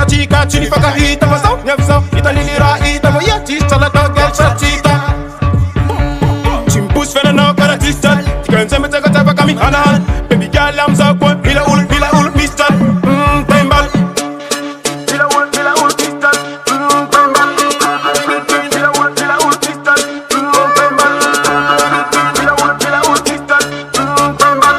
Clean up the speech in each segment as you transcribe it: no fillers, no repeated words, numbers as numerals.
katika chini faka ita mazao nyafza italilira ita moya tista la togel chatita chimpus fena no karatista tikanze metaka tapa kami hanan baby girl I'm so good bila ul pistol tembal bila ul pistol tembal bila ul pistol tembal bila ul pistol tembal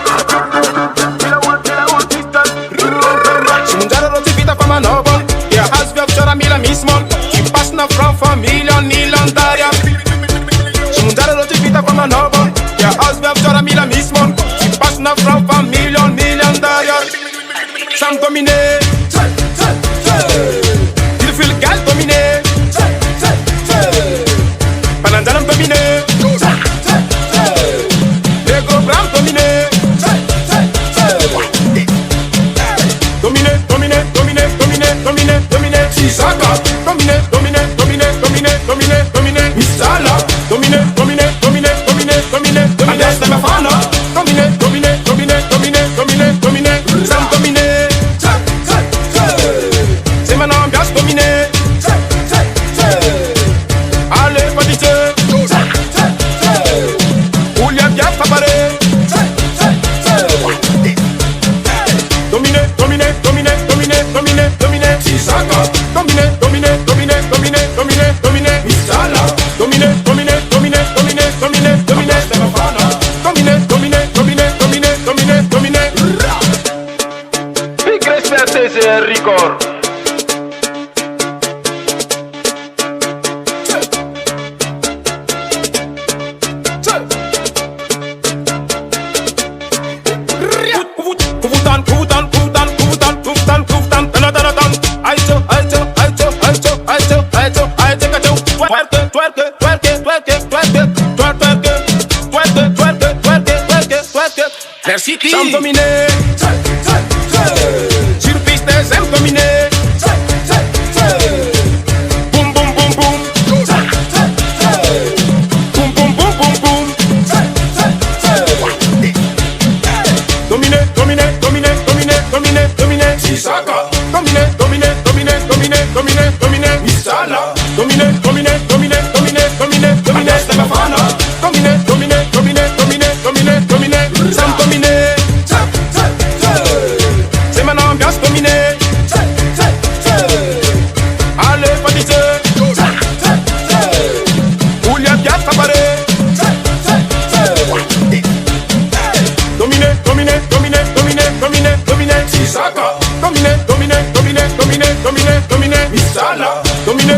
Munjaro roti vita fama novo Ja has via wczora mila mismon I pas na franfa milion daria Munjaro roti vita fama novo Ja has via wczora mila mismon I pas na franfa milion daria Sam dominé Il feel gal dominé Panandalam dominé Les gros bras dominé Dominé, Chisaka Dominé, Misala Dominé, Andes de Mafana Dominé Sam dominé C'est mon ambiance dominé Allez, patite Oulia bien fabaré Dominé, Chisaka Dominé, Misala Dominé, Stefano Dominé Big respect ese record. Merci Sam dominé Sur piste Sam dominé Boum boum boum boum Boum boum boum boum boum Dominé Chisaka Dominé Misala Dominé Stefano Dominé Sam dominé C'est mon ambiance dominée Allez patite Oulia bien fabaré Dominé Chisaka Dominé Misala Dominé